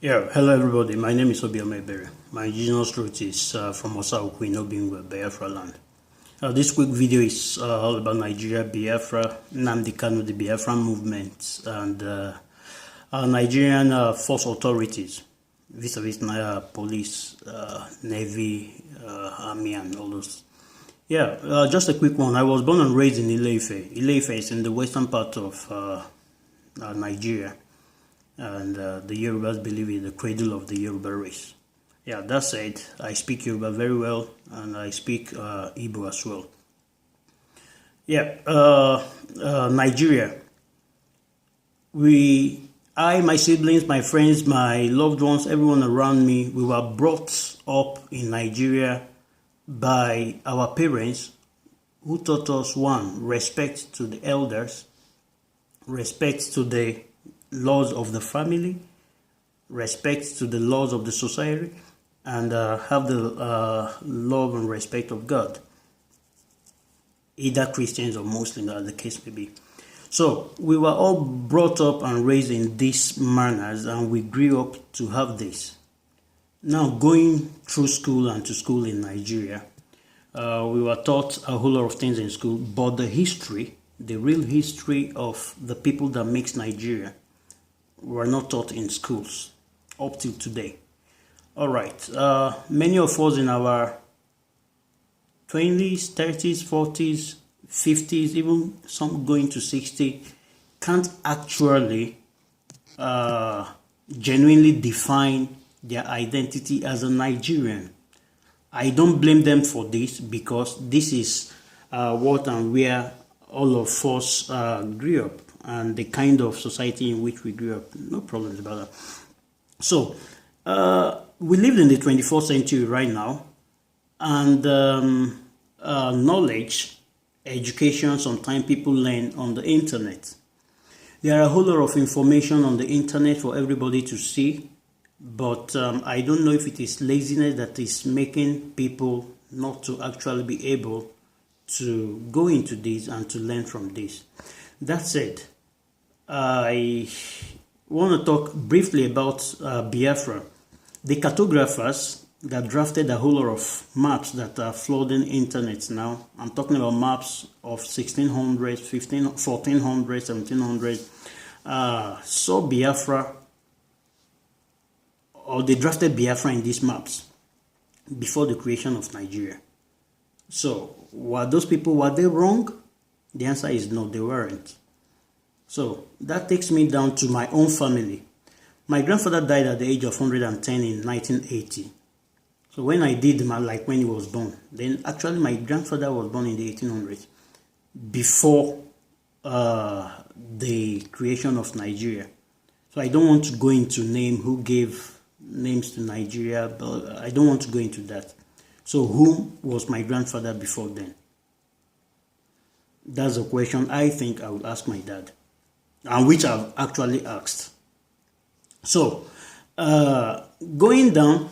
Yeah, hello everybody. My name is Obiomebere. My indigenous root is from Osaukwu in Obingwe, Biafra land. This quick video is all about Nigeria, Biafra, Nnamdi Kanu, the Biafran movement, and Nigerian force authorities, vis-a-vis police, navy, army, and all those. Yeah, just a quick one. I was born and raised in Ile-Ife. Ile-Ife is in the western part of Nigeria. And the Yorubas believe it's the cradle of the Yoruba race. Yeah, that said, I speak Yoruba very well, and I speak Igbo as well. Yeah, Nigeria. My siblings, my friends, my loved ones, everyone around me, we were brought up in Nigeria by our parents who taught us, one, respect to the elders, respect to the laws of the family, respect to the laws of the society, and have the love and respect of God, either Christians or Muslims, as the case may be. So we were all brought up and raised in these manners, and we grew up to have this. Now, going through school and to school in Nigeria, we were taught a whole lot of things in school, but the real history of the people that makes Nigeria, were not taught in schools up till today. All right, many of us in our 20s, 30s, 40s, 50s, even some going to 60, can't actually genuinely define their identity as a Nigerian. I don't blame them for this, because this is what and where all of us grew up, and the kind of society in which we grew up. No problems about that. So, we live in the 21st century right now, and knowledge, education, sometimes people learn on the internet. There are a whole lot of information on the internet for everybody to see, but I don't know if it is laziness that is making people not to actually be able to go into this and to learn from this. That said, I want to talk briefly about Biafra. The cartographers that drafted a whole lot of maps that are flooding internet now, I'm talking about maps of 1600s, 1400s, 1700s, saw Biafra, or they drafted Biafra in these maps before the creation of Nigeria. So, were those people, were they wrong? The answer is no, they weren't. So, that takes me down to my own family. My grandfather died at the age of 110 in 1980. So, when I did when he was born, then actually my grandfather was born in the 1800s, before the creation of Nigeria. So, I don't want to go into who gave names to Nigeria, but I don't want to go into that. So, who was my grandfather before then? That's a question I think I would ask my dad, and which I've actually asked. So, going down,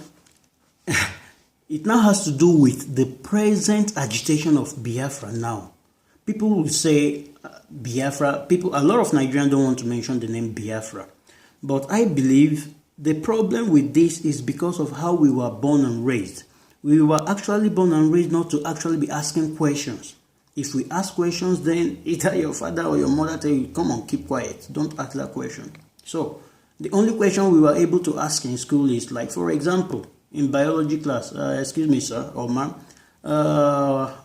it now has to do with the present agitation of Biafra now. People will say Biafra, a lot of Nigerians don't want to mention the name Biafra, but I believe the problem with this is because of how we were born and raised. We were actually born and raised not to actually be asking questions. If we ask questions, then either your father or your mother tell you, come on, keep quiet, don't ask that question. So, the only question we were able to ask in school is, like, for example, in biology class, excuse me, sir or ma'am,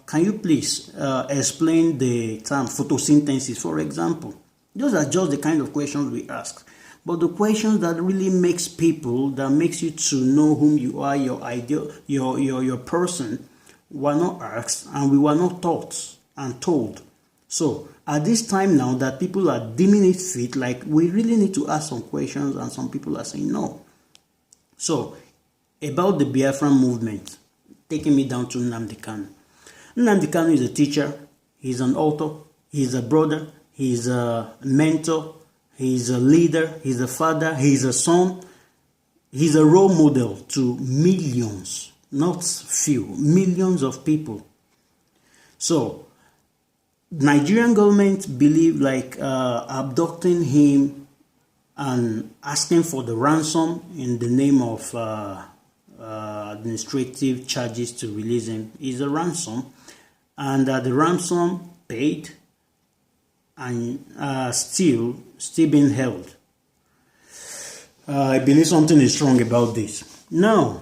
can you please explain the term photosynthesis, for example? Those are just the kind of questions we ask. But the questions that really makes you to know whom you are, your ideal, your person, were not asked, and we were not taught and told. So at this time now that people are deeming it fit, like, we really need to ask some questions, and some people are saying no. So about the Biafran movement, taking me down to Nnamdi Kanu. Nnamdi Kanu is a teacher, he's an author, he's a brother, he's a mentor, he's a leader, he's a father, he's a son, he's a role model to millions, not few, millions of people. So, Nigerian government believe abducting him and asking for the ransom in the name of administrative charges to release him is a ransom, and the ransom paid and still being held. I believe something is wrong about this. Now,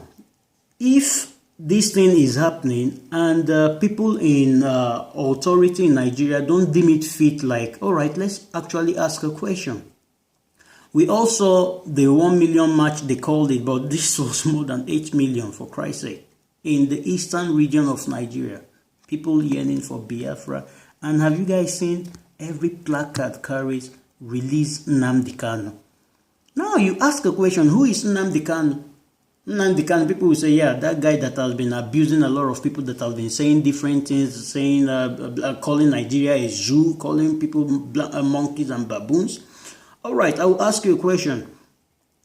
if this thing is happening and people in authority in Nigeria don't deem it fit, like, all right, let's actually ask a question. We also, the 1 million march, they called it, but this was more than 8 million, for Christ's sake, in the eastern region of Nigeria. People yearning for Biafra. And have you guys seen every placard carries release Nnamdi Kanu? Now you ask a question, who is Nnamdi Kanu? Nnamdi Kanu, people will say, yeah, that guy that has been abusing a lot of people, that have been saying different things, saying, calling Nigeria a zoo, calling people monkeys and baboons. All right, I will ask you a question.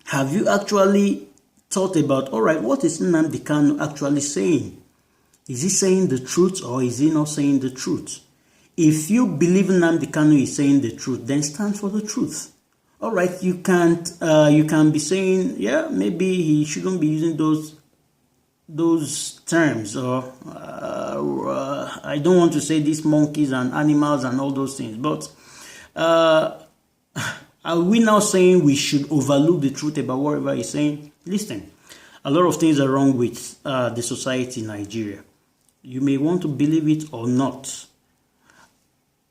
Have you actually thought about, all right, what is Nnamdi Kanu actually saying? Is he saying the truth or is he not saying the truth? If you believe Nnamdi Kanu is saying the truth, then stand for the truth. All right, you can be saying, yeah, maybe he shouldn't be using those terms, or I don't want to say these monkeys and animals and all those things, but are we now saying we should overlook the truth about whatever he's saying? Listen, a lot of things are wrong with the society in Nigeria. You may want to believe it or not.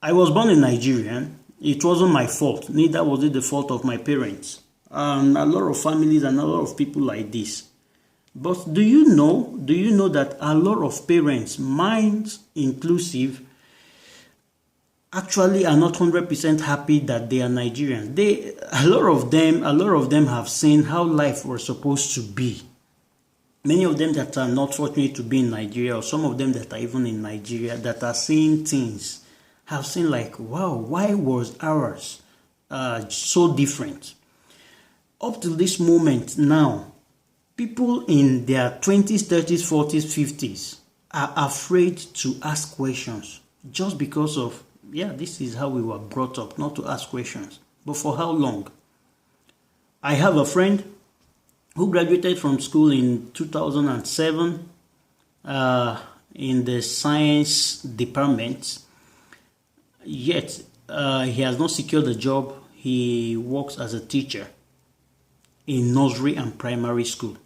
I was born in Nigeria. It wasn't my fault. Neither was it the fault of my parents. And a lot of families and a lot of people like this. But do you know that a lot of parents, mine inclusive, actually are not 100% happy that they are Nigerians. A lot of them have seen how life was supposed to be. Many of them that are not fortunate to be in Nigeria, or some of them that are even in Nigeria, that are seeing things, have seen like, wow, why was ours so different? Up to this moment now, people in their 20s, 30s, 40s, 50s are afraid to ask questions just because of, yeah, this is how we were brought up, not to ask questions. But for how long? I have a friend who graduated from school in 2007 in the science department. Yet, he has not secured a job. He works as a teacher in nursery and primary school.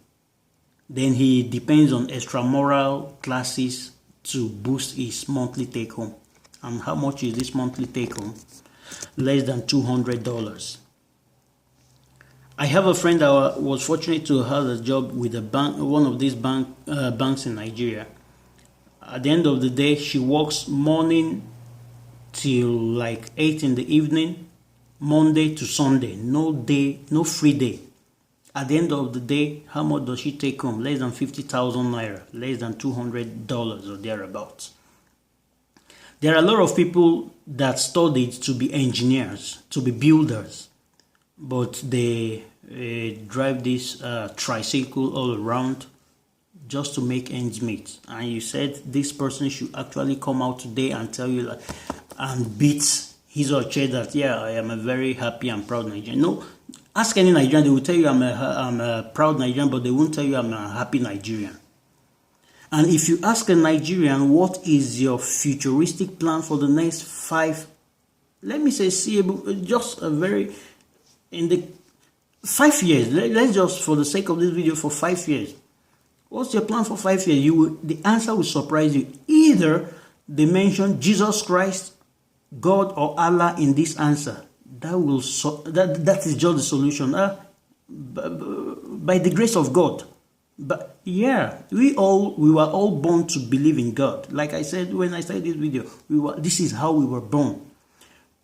Then he depends on extramural classes to boost his monthly take home. And how much is this monthly take home? Less than $200. I have a friend that was fortunate to have a job with a bank, one of these banks in Nigeria. At the end of the day, she works morning till like 8 in the evening, Monday to Sunday, no free day. At the end of the day, how much does she take home? Less than 50,000 naira, less than $200 or thereabouts. There are a lot of people that studied to be engineers, to be builders, but they drive this tricycle all around just to make ends meet. And you said this person should actually come out today and tell you and beat his or her chest that, yeah, I am a very happy and proud Nigerian. No, ask any Nigerian, they will tell you I'm a proud Nigerian, but they won't tell you I'm a happy Nigerian. And if you ask a Nigerian, what is your futuristic plan for the next 5, let me say, just a very, in the 5 years, let's just, for the sake of this video, for 5 years. What's your plan for 5 years? The answer will surprise you. Either they mention Jesus Christ, God, or Allah in this answer. That is just the solution. By the grace of God. But yeah, we were all born to believe in God. Like I said when I started this video, this is how we were born.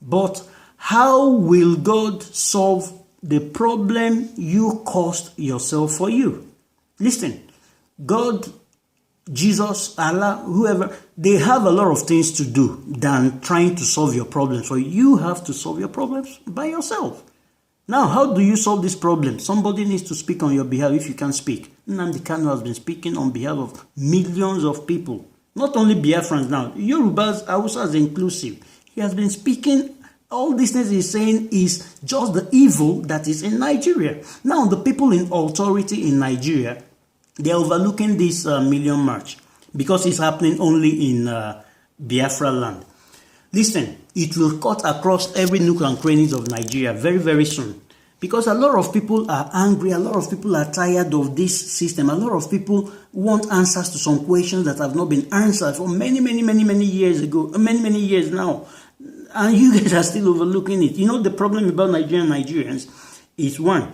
But how will God solve the problem you caused yourself for you? Listen, God, Jesus, Allah, whoever, they have a lot of things to do than trying to solve your problems. So you have to solve your problems by yourself. Now, how do you solve this problem? Somebody needs to speak on your behalf if you can't speak. Nnamdi Kanu has been speaking on behalf of millions of people. Not only Biafrans now. Yorubas, Hausas inclusive. He has been speaking All these things he's saying is just the evil that is in Nigeria. Now, the people in authority in Nigeria, they're overlooking this Million March because it's happening only in Biafra land. Listen, it will cut across every nook and crannies of Nigeria very, very soon. Because a lot of people are angry, a lot of people are tired of this system, a lot of people want answers to some questions that have not been answered for many, many years ago, many years now. And you guys are still overlooking it. You know, the problem about Nigerians is one,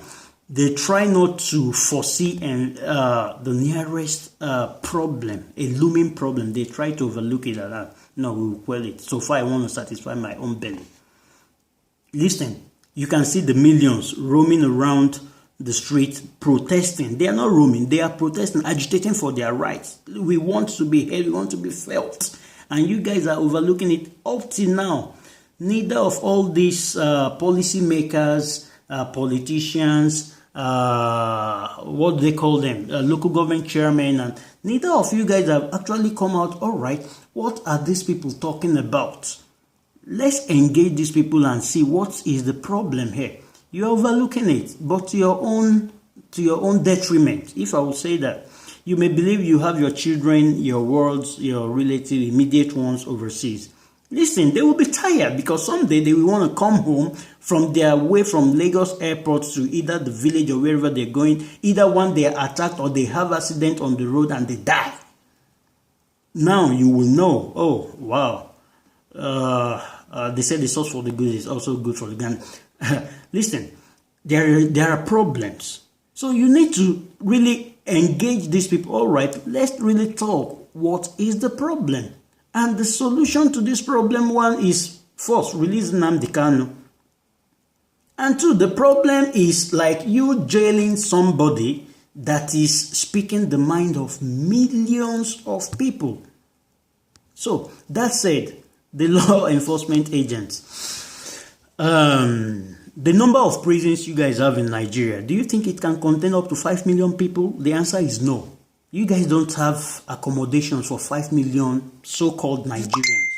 they try not to foresee the nearest problem, a looming problem. They try to overlook it like that. No, we will quell it. So far, I want to satisfy my own belly. Listen, you can see the millions roaming around the street protesting. They are not roaming. They are protesting, agitating for their rights. We want to be heard. We want to be felt. And you guys are overlooking it up till now. Neither of all these policy makers, politicians, what do they call them, local government chairmen, and neither of you guys have actually come out, all right, what are these people talking about? Let's engage these people and see what is the problem here. You're overlooking it, but to your own detriment, if I will say that. You may believe you have your children, your wards, your relatives, immediate ones overseas. Listen, they will be tired because someday they will want to come home from their way from Lagos airport to either the village or wherever they're going. Either one, they are attacked or they have accident on the road and they die. Now you will know, oh, wow. They said the source for the good is also good for the gun. Listen, there are problems. So you need to really engage these people. All right, let's really talk. What is the problem? And the solution to this problem, one is first, release Nnamdi Kanu. And two, the problem is like you jailing somebody that is speaking the mind of millions of people. So, that said, the law enforcement agents, the number of prisons you guys have in Nigeria, do you think it can contain up to 5 million people? The answer is no. You guys don't have accommodations for 5 million so-called Nigerians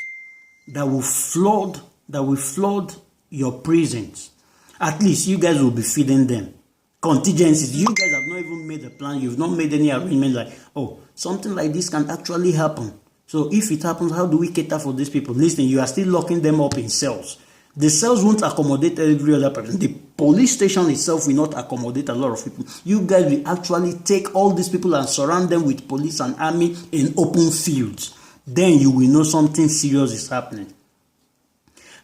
that will flood your prisons. At least you guys will be feeding them. Contingencies. You guys have not even made a plan. You've not made any arrangement like, oh, something like this can actually happen. So if it happens, how do we cater for these people? Listen, you are still locking them up in cells. The cells won't accommodate every other person. The police station itself will not accommodate a lot of people. You guys will actually take all these people and surround them with police and army in open fields. Then you will know something serious is happening.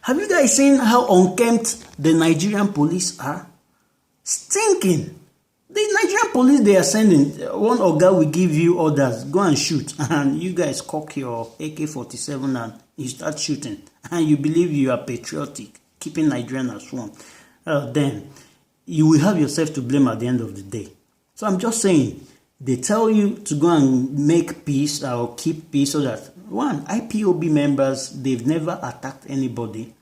Have you guys seen how unkempt the Nigerian police are? Stinking. The Nigerian police, they are sending, one Oga will give you orders, go and shoot. And you guys cock your AK-47 and you start shooting. And you believe you are patriotic, keeping Nigerian as one. Then you will have yourself to blame at the end of the day. So I'm just saying, they tell you to go and make peace or keep peace so that, one, IPOB members, they've never attacked anybody.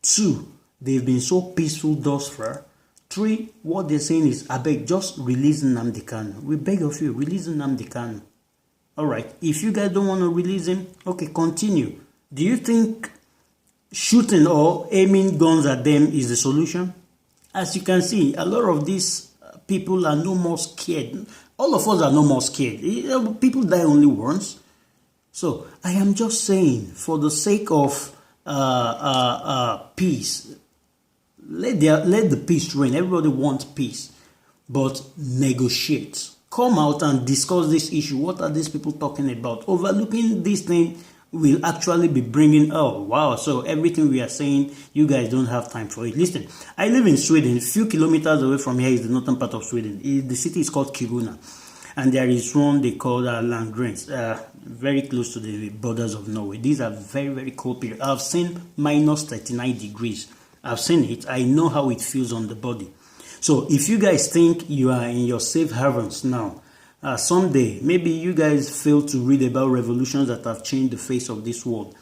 Two, they've been so peaceful thus far. Three, what they're saying is, I beg, just release Nnamdi Kanu. We beg of you, release Nnamdi Kanu. All right, if you guys don't want to release him, okay, continue. Do you think shooting or aiming guns at them is the solution? As you can see, a lot of these people are no more scared. All of us are no more scared. People die only once. So I am just saying, for the sake of peace, let the peace reign. Everybody wants peace, but negotiate. Come out and discuss this issue. What are these people talking about? Overlooking this thing will actually be bringing, oh, wow, so everything we are saying, you guys don't have time for it. Listen, I live in Sweden. A few kilometers away from here is the northern part of Sweden. The city is called Kiruna. And there is one they call Landgrens, very close to the borders of Norway. These are very, very cold periods. I've seen minus 39 degrees. I've seen it. I know how it feels on the body. So if you guys think you are in your safe havens now, someday, maybe you guys fail to read about revolutions that have changed the face of this world.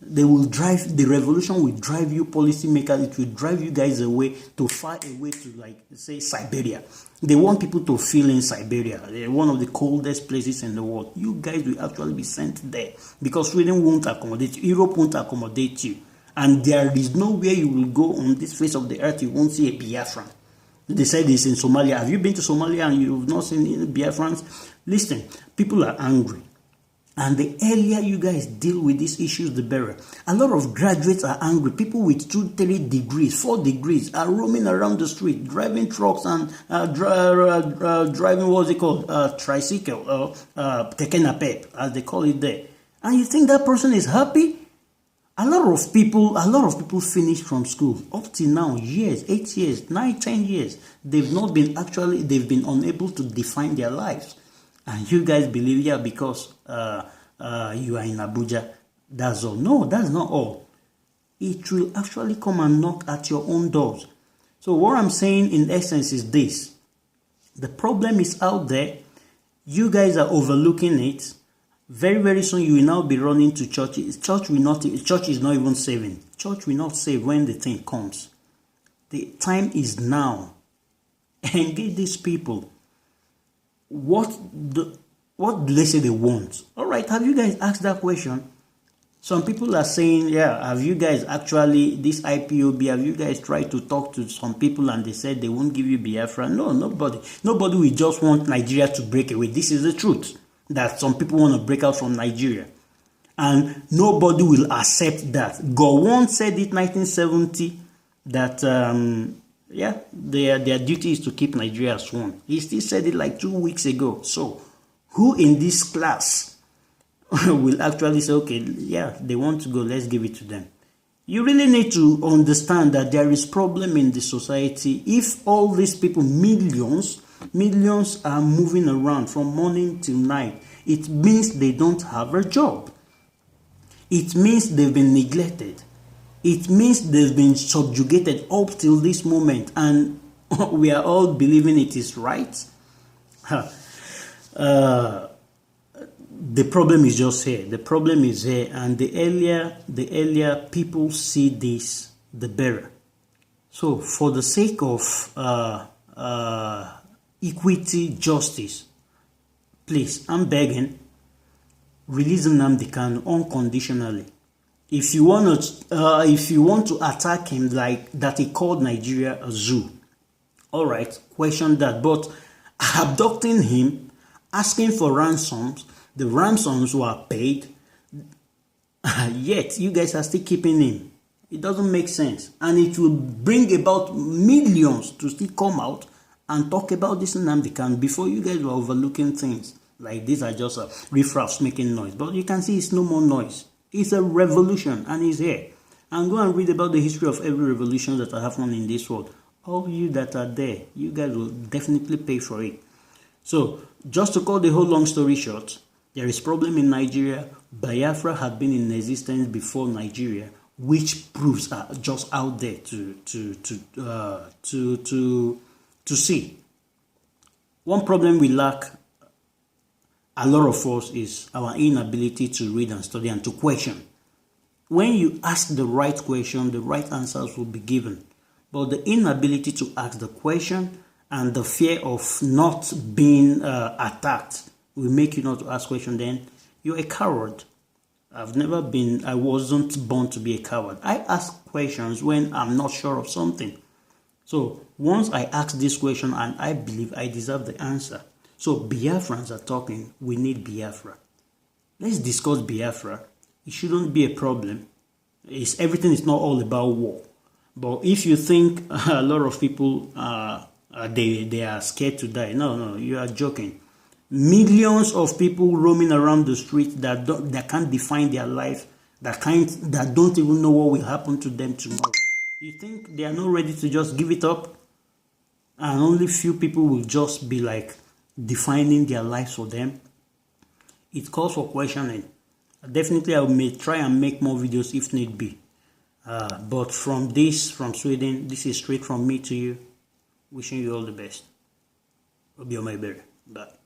The revolution will drive you policymakers, it will drive you guys away to far away to, like, say, Siberia. They want people to feel in Siberia. They're one of the coldest places in the world. You guys will actually be sent there because Sweden won't accommodate you. Europe won't accommodate you. And there is nowhere you will go on this face of the earth you won't see a Biafran. They said this in Somalia. Have you been to Somalia and you've not seen Biafrans? Listen, people are angry. And the earlier you guys deal with these issues, the better. A lot of graduates are angry. People with 2, 3 degrees, 4 degrees are roaming around the street, driving trucks and driving, what's it called, tricycle, tekenapep, as they call it there. And you think that person is happy? A lot of people finish from school up till now, years, 8 years, 9, 10 years. They've been unable to define their lives. And you guys believe, yeah, because you are in Abuja, that's all. No, that's not all. It will actually come and knock at your own doors. So what I'm saying in essence is this. The problem is out there. You guys are overlooking it. Very, very soon you will now be running to churches. Church is not even saving. Church will not save when the thing comes. The time is now. Engage these people. What do they say they want? All right, have you guys asked that question? Some people are saying, yeah, have you guys actually, this IPOB, have you guys tried to talk to some people and they said they won't give you Biafra? No, nobody will just want Nigeria to break away. This is the truth, that some people want to break out from Nigeria. And nobody will accept that. Gowon said it 1970 that yeah, their duty is to keep Nigeria as one. He still said it like 2 weeks ago. So, who in this class will actually say, okay, yeah, they want to go, let's give it to them? You really need to understand that there is problem in the society. If all these people, millions are moving around from morning till night, it means they don't have a job. It means they've been neglected. It means they've been subjugated up till this moment, and we are all believing it is right. The problem is just here. The problem is here, and the earlier people see this, the better. So, for the sake of equity, justice, please, I'm begging, release Nnamdi Kanu unconditionally. If you want to attack him like that, he called Nigeria a zoo. All right, question that. But abducting him, asking for ransoms, the ransoms were paid. Yet you guys are still keeping him. It doesn't make sense, and it will bring about millions to still come out and talk about this Nnamdi Kanu. Before, you guys were overlooking things like these are just riffraffs making noise, but you can see it's no more noise. It's a revolution, and it's here. And go and read about the history of every revolution that happened in this world. All you that are there, you guys will definitely pay for it. So, just to cut the whole long story short, there is problem in Nigeria. Biafra had been in existence before Nigeria, which proofs are just out there to see. One problem we lack, a lot of us, is our inability to read and study and to question. When you ask the right question, the right answers will be given. But the inability to ask the question and the fear of not being attacked will make you not to ask questions. Then you're a coward. I wasn't born to be a coward. I ask questions when I'm not sure of something. So once I ask this question and I believe I deserve the answer. So Biafrans are talking, we need Biafra. Let's discuss Biafra. It shouldn't be a problem. Everything is not all about war. But if you think a lot of people, they are scared to die. No, you are joking. Millions of people roaming around the street that can't define their life, that don't even know what will happen to them tomorrow. You think they are not ready to just give it up? And only few people will just be like defining their lives for them? It calls for questioning. Definitely, I may try and make more videos if need be. But from Sweden, this is straight from me to you. Wishing you all the best. Obi my berry. Bye.